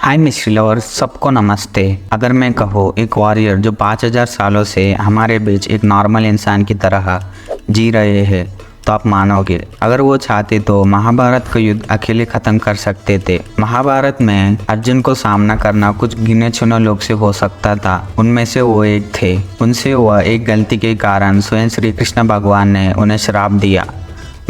हाय mystery lover, सबको नमस्ते। अगर मैं कहूँ एक वॉरियर जो 5000 सालों से हमारे बीच एक नॉर्मल इंसान की तरह जी रहे हैं तो आप मानोगे। अगर वो चाहते तो महाभारत का युद्ध अकेले खत्म कर सकते थे। महाभारत में अर्जुन को सामना करना कुछ गिने चुने लोग से हो सकता था, उनमें से वो एक थे। उनसे हुआ एक गलती के कारण स्वयं श्री कृष्ण भगवान ने उन्हें श्राप दिया।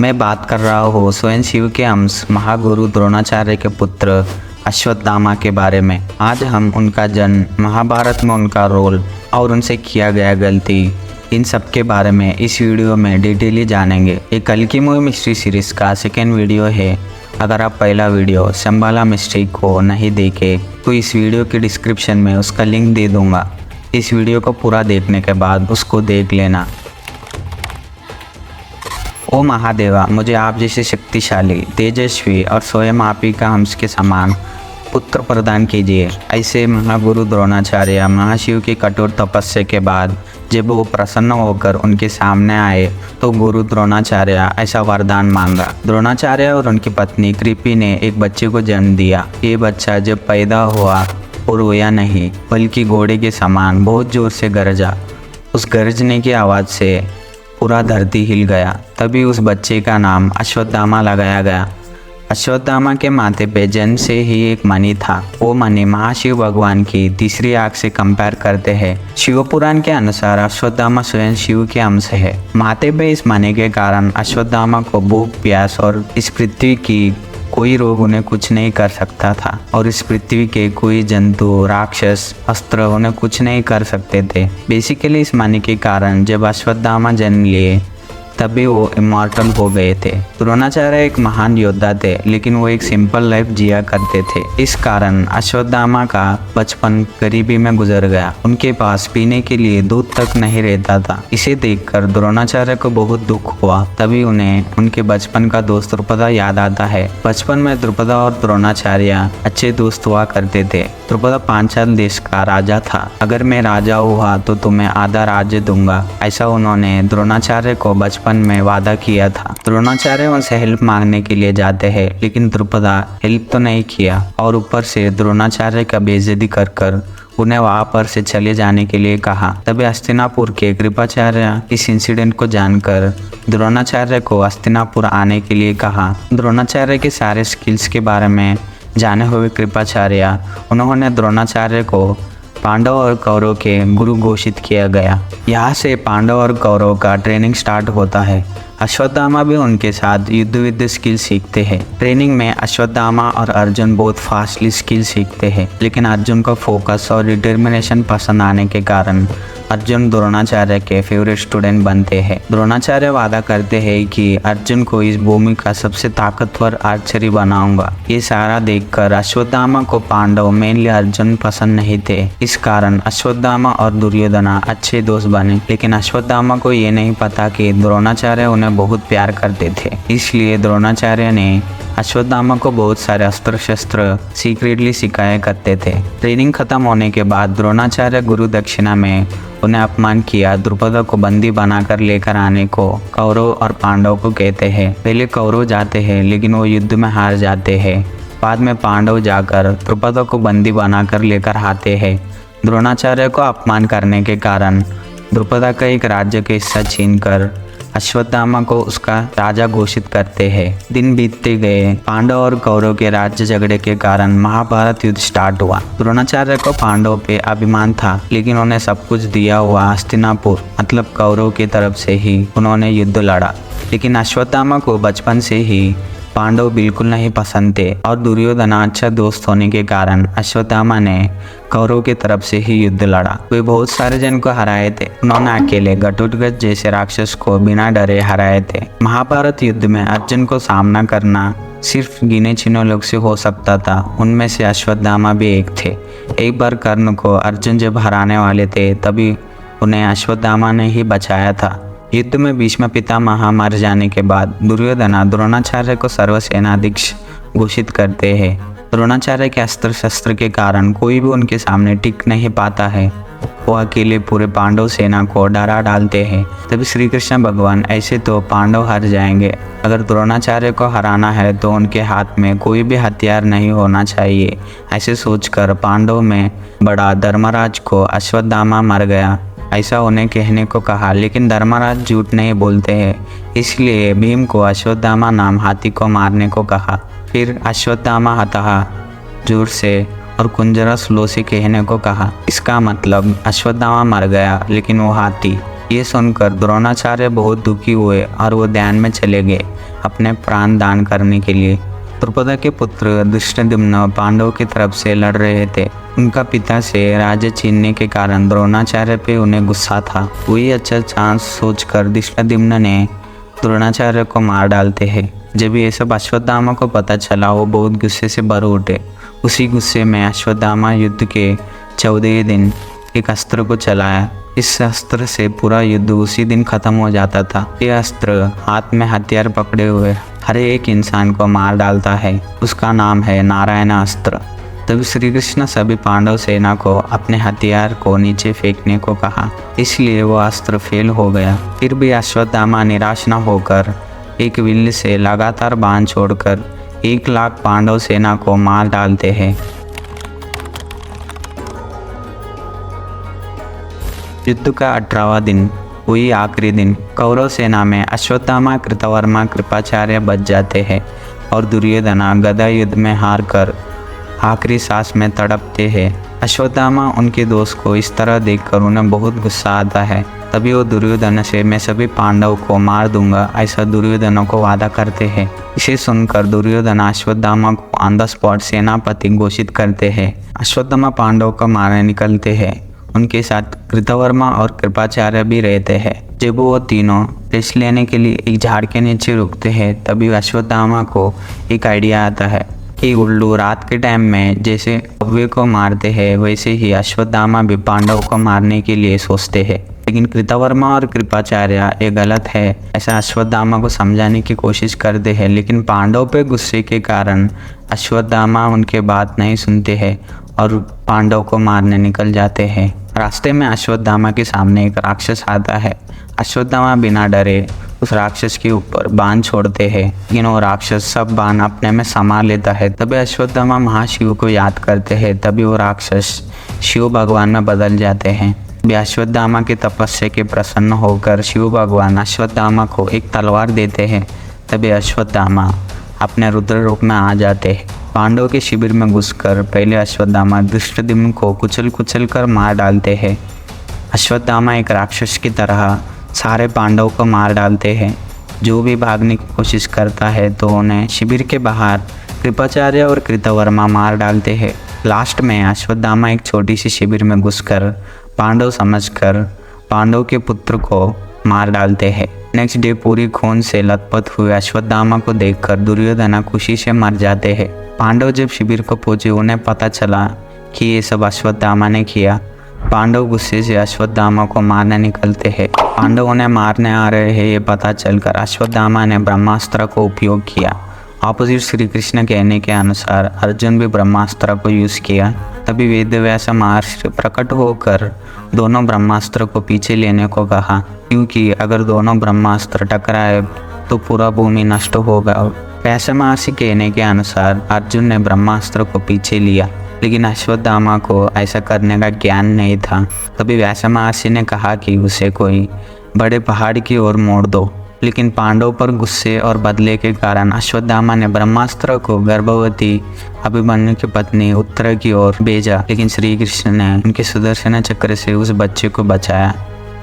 मैं बात कर रहा हूँ स्वयं शिव के अंश महागुरु द्रोणाचार्य के पुत्र अश्वत्थामा के बारे में। आज हम उनका जन्म, महाभारत में उनका रोल और उनसे किया गया गलती, इन सब के बारे में इस वीडियो में डिटेली जानेंगे। ये कल की मूवी मिस्ट्री सीरीज का सेकेंड वीडियो है। अगर आप पहला वीडियो शंबाला मिस्ट्री को नहीं देखे तो इस वीडियो के डिस्क्रिप्शन में उसका लिंक दे दूंगा। इस वीडियो को पूरा देखने के बाद उसको देख लेना। ओ महादेवा, मुझे आप जैसे शक्तिशाली, तेजस्वी और स्वयं आप ही का अंश के समान पुत्र प्रदान कीजिए। ऐसे महागुरु द्रोणाचार्य महाशिव की कठोर तपस्या के बाद जब वो प्रसन्न होकर उनके सामने आए तो गुरु द्रोणाचार्य ऐसा वरदान मांगा। द्रोणाचार्य और उनकी पत्नी कृपि ने एक बच्चे को जन्म दिया। ये बच्चा जब पैदा हुआ और रोया नहीं बल्कि घोड़े के समान बहुत जोर से गरजा। उस गरजने की आवाज़ से पूरा धरती हिल गया। तभी उस बच्चे का नाम अश्वत्थामा लगाया गया। अश्वत्थामा के माथे पे जन्म से ही एक मणि था। वो मणि महाशिव भगवान की तीसरी आंख से कंपेयर करते हैं। शिव पुराण के अनुसार अश्वत्थामा स्वयं शिव के अंश है। माथे पे इस मणि के कारण अश्वत्थामा को भूख, प्यास और इस पृथ्वी की कोई रोग उन्हें कुछ नहीं कर सकता था और इस पृथ्वी के कोई जंतु, राक्षस, अस्त्र उन्हें कुछ नहीं कर सकते थे। बेसिकली इस मणि के कारण जब अश्वत्थामा जन्म लिए तभी वो इमॉर्टल हो गए थे। द्रोणाचार्य एक महान योद्धा थे, लेकिन वो एक सिंपल लाइफ जिया करते थे। इस कारण अश्वत्थामा का बचपन गरीबी में गुजर गया। उनके पास पीने के लिए दूध तक नहीं रहता था। इसे देखकर द्रोणाचार्य को बहुत दुख हुआ। तभी उन्हें उनके बचपन का दोस्त द्रुपद याद आता है। बचपन में द्रुपद और द्रोणाचार्य अच्छे दोस्त हुआ करते थे। द्रुपद पांचाल देश का राजा था। अगर मैं राजा हुआ तो तुम्हें आधा राज्य दूंगा, ऐसा उन्होंने द्रोणाचार्य को बचपन में वादा किया था। द्रोणाचार्य उनसे हेल्प मांगने के लिए जाते हैं, लेकिन द्रुपद हेल्प तो नहीं किया और ऊपर से द्रोणाचार्य का बेइज्जती कर कर उन्हें वहां पर से चले जाने के लिए कहा। तभी हस्तिनापुर के कृपाचार्य इस इंसिडेंट को जानकर द्रोणाचार्य को हस्तिनापुर आने के लिए कहा। द्रोणाचार्य के सारे स्किल्स के बारे में जाने हुए कृपाचार्य उन्होंने द्रोणाचार्य को पांडव और कौरव के गुरु घोषित किया गया। यहाँ से पांडव और कौरव का ट्रेनिंग स्टार्ट होता है। अश्वत्थामा भी उनके साथ युद्ध विद्या स्किल सीखते हैं। ट्रेनिंग में अश्वत्थामा और अर्जुन बहुत फास्टली स्किल सीखते हैं, लेकिन अर्जुन को फोकस और डिटर्मिनेशन पसंद आने के कारण अर्जुन द्रोणाचार्य के फेवरेट स्टूडेंट बनते हैं। द्रोणाचार्य वादा करते हैं कि अर्जुन को इस भूमि का सबसे ताकतवर आर्चरी बनाऊंगा। ये सारा देखकर अश्वत्थामा को पांडव, मेनली अर्जुन, पसंद नहीं थे। इस कारण अश्वत्थामा और दुर्योधन अच्छे दोस्त बने, लेकिन अश्वत्थामा को ये नहीं पता कि द्रोणाचार्य उन्हें बहुत प्यार करते थे। इसलिए द्रोणाचार्य ने अश्वत्थामा को बहुत सारे अस्त्र शस्त्र सीक्रेटली सिखाया करते थे। ट्रेनिंग खत्म होने के बाद द्रोणाचार्य गुरु दक्षिणा में उन्हें अपमान किया द्रुपद को बंदी बनाकर लेकर आने को कौरव और पांडव को कहते हैं। पहले कौरव जाते हैं, लेकिन वो युद्ध में हार जाते हैं। बाद में पांडव जाकर द्रुपद को बंदी बनाकर लेकर आते हैं। द्रोणाचार्य को अपमान करने के कारण द्रुपद का एक राज्य का हिस्सा छीनकर अश्वत्थामा को उसका राजा घोषित करते हैं। दिन बीतते गए। पांडव और कौरव के राज्य झगड़े के कारण महाभारत युद्ध स्टार्ट हुआ। द्रोणाचार्य को पांडव पे अभिमान था, लेकिन उन्हें सब कुछ दिया हुआ हस्तिनापुर मतलब कौरव की तरफ से ही उन्होंने युद्ध लड़ा। लेकिन अश्वत्थामा को बचपन से ही पांडव बिल्कुल नहीं पसंद थे और दुर्योधन अच्छा दोस्त होने के कारण अश्वत्थामा ने कौरव की तरफ से ही युद्ध लड़ा। वे बहुत सारे जन को हराए थे। उन्होंने अकेले घटोत्कच जैसे राक्षस को बिना डरे हराए थे। महाभारत युद्ध में अर्जुन को सामना करना सिर्फ गिने चुने लोग से हो सकता था। उनमें से अश्वत्थामा भी एक थे। एक बार कर्ण को अर्जुन जब हराने वाले थे तभी उन्हें अश्वत्थामा ने ही बचाया था। युद्ध में भीष्म पितामह मर जाने के बाद दुर्योधन द्रोणाचार्य को सर्वसेनाध्यक्ष घोषित करते हैं। द्रोणाचार्य के अस्त्र शस्त्र के कारण कोई भी उनके सामने टिक नहीं पाता है। वो अकेले पूरे पांडव सेना को डरा डालते हैं। तभी श्री कृष्ण भगवान, ऐसे तो पांडव हार जाएंगे, अगर द्रोणाचार्य को हराना है तो उनके हाथ में कोई भी हथियार नहीं होना चाहिए। ऐसे सोचकर पांडव में बड़ा धर्मराज को अश्वत्थामा मर गया ऐसा उन्हें कहने को कहा, लेकिन धर्मराज झूठ नहीं बोलते हैं, इसलिए भीम को अश्वत्थामा नाम हाथी को मारने को कहा। फिर अश्वत्थामा हतहा जोर से और कुंजरा स्लो से कहने को कहा। इसका मतलब अश्वत्थामा मर गया, लेकिन वो हाथी। ये सुनकर द्रोणाचार्य बहुत दुखी हुए और वो ध्यान में चले गए अपने प्राण दान करने के लिए। द्रुपद के पुत्र धृष्टद्युम्न पांडव की तरफ से लड़ रहे थे। उनका पिता से राज्य छीनने के कारण द्रोणाचार्य पे उन्हें गुस्सा था। वही अच्छा चांस सोचकर धृष्टद्युम्न ने द्रोणाचार्य को मार डालते हैं। जब ये सब अश्वत्थामा को पता चला, वो बहुत गुस्से से भर उठे। उसी गुस्से में अश्वत्थामा युद्ध के 14वें दिन एक अस्त्र को चलाया। इस अस्त्र से पूरा युद्ध उसी दिन खत्म हो जाता था। ये अस्त्र हाथ में हथियार पकड़े हुए हर एक इंसान को मार डालता है। उसका नाम है नारायण अस्त्र। तभी श्री कृष्ण सभी पांडव सेना को अपने हथियार को नीचे फेंकने को कहा, इसलिए वो अस्त्र फेल हो गया। फिर भी अश्वत्थामा निराश न होकर एक विल्ल से लगातार बाण छोड़कर 1,00,000 पांडव सेना को मार डालते हैं। युद्ध का 18वां दिन, वही आखिरी दिन, कौरव सेना में अश्वत्थामा, कृतवर्मा, कृपाचार्य बच जाते हैं और दुर्योधना गदा युद्ध में हार कर आखिरी सांस में तड़पते हैं। अश्वत्थामा उनके दोस्त को इस तरह देखकर उन्हें बहुत गुस्सा आता है। तभी वो दुर्योधन से मैं सभी पांडव को मार दूंगा ऐसा दुर्योधन को वादा करते हैं। इसे सुनकर दुर्योधन अश्वत्थामा को ऑन द स्पॉट सेनापति घोषित करते हैं। अश्वत्थामा पांडव को मारने निकलते हैं। उनके साथ कृतवर्मा और कृपाचार्य भी रहते हैं। जब वो तीनों रेस्ट लेने के लिए एक झाड़ के नीचे रुकते हैं, तभी अश्वत्थामा को एक आइडिया आता है कि उल्लू रात के टाइम में जैसे कौवे को मारते हैं, वैसे ही अश्वत्थामा भी पांडव को मारने के लिए सोचते हैं। लेकिन कृतवर्मा और कृपाचार्य ये गलत है ऐसा अश्वत्थामा को समझाने की कोशिश करते हैं, लेकिन पांडव पे गुस्से के कारण अश्वत्थामा उनके बात नहीं सुनते हैं और पांडव को मारने निकल जाते हैं। रास्ते में अश्वत्थामा के सामने एक राक्षस आता है। अश्वत्थामा बिना डरे उस राक्षस के ऊपर बाण छोड़ते हैं, लेकिन वो राक्षस सब बाण अपने में समा लेता है। तभी अश्वत्थामा महाशिव को याद करते हैं। तभी वो राक्षस शिव भगवान में बदल जाते हैं। अश्वत्थामा की तपस्या के प्रसन्न होकर शिव भगवान अश्वत्थामा को एक तलवार देते हैं। तभी अश्वत्थामा अपने रुद्र रूप में आ जाते हैं। पांडव के शिविर में घुसकर पहले अश्वत्थामा धृष्टद्युम्न को कुचल कर मार डालते हैं। अश्वत्थामा एक राक्षस की तरह सारे पांडव को मार डालते हैं। जो भी भागने की कोशिश करता है तो उन्हें शिविर के बाहर कृपाचार्य और कृतवर्मा मार डालते हैं। लास्ट में अश्वत्थामा एक छोटी सी शिविर में घुसकर पांडव समझकर पांडव के पुत्र को मार डालते हैं। नेक्स्ट डे पूरी खून से लथपथ हुए अश्वत्थामा को देखकर दुर्योधन खुशी से मर जाते हैं। पांडव जब शिविर को पहुंचे, उन्हें पता चला कि ये सब अश्वत्थामा ने किया। पांडव गुस्से से अश्वत्थामा को मारने निकलते हैं। पांडव उन्हें मारने आ रहे हैं ये पता चलकर अश्वत्थामा ने ब्रह्मास्त्र को उपयोग किया। ऑपोजिट श्री कृष्ण कहने के अनुसार अर्जुन भी ब्रह्मास्त्र को यूज़ किया। तभी वेदव्यास महर्षि प्रकट होकर दोनों ब्रह्मास्त्र को पीछे लेने को कहा, क्योंकि अगर दोनों ब्रह्मास्त्र टकराए तो पूरा भूमि नष्ट होगा। व्यास महर्षि कहने के अनुसार अर्जुन ने ब्रह्मास्त्र को पीछे लिया, लेकिन अश्वत्थामा को ऐसा करने का ज्ञान नहीं था। तभी व्यास महर्षि ने कहा कि उसे कोई बड़े पहाड़ की ओर मोड़ दो, लेकिन पांडव पर गुस्से और बदले के कारण अश्वत्थामा ने ब्रह्मास्त्र को गर्भवती अभिमन्यु की पत्नी उत्तरा की ओर भेजा, लेकिन श्री कृष्ण ने उनके सुदर्शन चक्र से उस बच्चे को बचाया।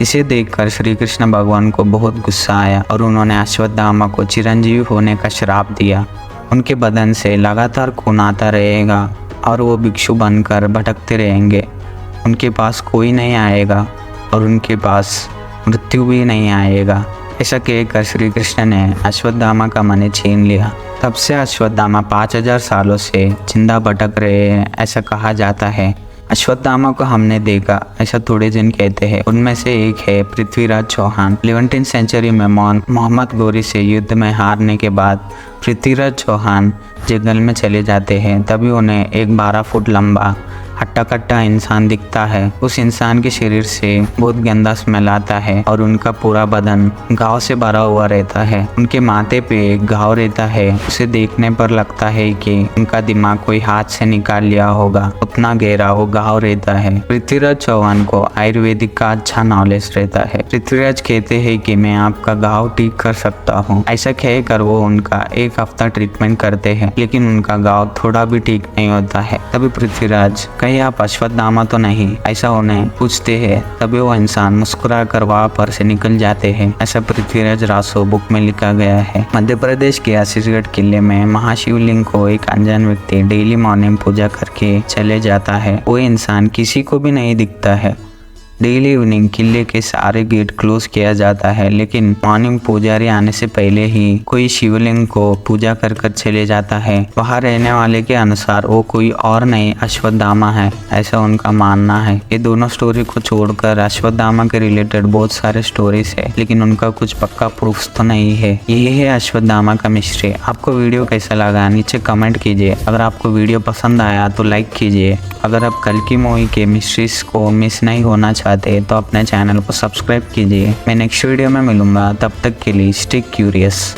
इसे देखकर श्री कृष्ण भगवान को बहुत गुस्सा आया और उन्होंने अश्वत्थामा को चिरंजीवी होने का श्राप दिया। उनके बदन से लगातार खून आता रहेगा और वो भिक्षु बनकर भटकते रहेंगे। उनके पास कोई नहीं आएगा और उनके पास मृत्यु भी नहीं आएगा। ऐसा कहकर श्री कृष्ण ने अश्वत्थामा का मन छीन लिया। तब से अश्वत्थामा 5000 सालों से जिंदा भटक रहे हैं ऐसा कहा जाता है। अश्वत्थामा को हमने देखा ऐसा थोड़े जन कहते हैं। उनमें से एक है पृथ्वीराज चौहान। 11वीं सेंचुरी में मोहम्मद गौरी से युद्ध में हारने के बाद पृथ्वीराज चौहान जंगल में चले जाते हैं। तभी उन्हें एक 12 फुट लंबा हट्टा कट्टा इंसान दिखता है। उस इंसान के शरीर से बहुत गंदा स्मेल आता है और उनका पूरा बदन घाव से भरा हुआ रहता है। उनके माथे पे एक घाव रहता है। उसे देखने पर लगता है कि उनका दिमाग कोई हाथ से निकाल लिया होगा, उतना गहरा वो घाव रहता है। पृथ्वीराज चौहान को आयुर्वेदिक का अच्छा नॉलेज रहता है। पृथ्वीराज कहते हैं कि मैं आपका घाव ठीक कर सकता हूँ। ऐसा कहकर वो उनका 1 हफ्ता ट्रीटमेंट करते हैं, लेकिन उनका घाव थोड़ा भी ठीक नहीं होता है। तभी पृथ्वीराज, कहीं आप अश्वत्थामा तो नहीं, ऐसा उन्हें पूछते हैं। तभी वो इंसान मुस्कुरा कर वहाँ पर से निकल जाते हैं। ऐसा पृथ्वीराज रासो बुक में लिखा गया है। मध्य प्रदेश के आशीषगढ़ किले में महाशिवलिंग को एक अनजान व्यक्ति डेली मॉर्निंग पूजा करके चले जाता है। वो इंसान किसी को भी नहीं दिखता है। डेली इवनिंग किले के सारे गेट क्लोज किया जाता है, लेकिन मॉर्निंग पुजारी आने से पहले ही कोई शिवलिंग को पूजा कर कर चले जाता है। वहाँ रहने वाले के अनुसार वो कोई और नहीं अश्वत्थामा है, ऐसा उनका मानना है। ये दोनों स्टोरी को छोड़कर अश्वत्थामा के रिलेटेड बहुत सारे स्टोरीज है, लेकिन उनका कुछ पक्का प्रूफ तो नहीं है। यही है अश्वत्थामा का मिस्ट्री। आपको वीडियो कैसा लगा नीचे कमेंट कीजिए। अगर आपको वीडियो पसंद आया तो लाइक कीजिए। अगर आप कल्कि मूवी के मिस्ट्रीज को मिस नहीं होना चाहते तो अपने चैनल को सब्सक्राइब कीजिए। मैं नेक्स्ट वीडियो में मिलूंगा, तब तक के लिए स्टे क्यूरियस।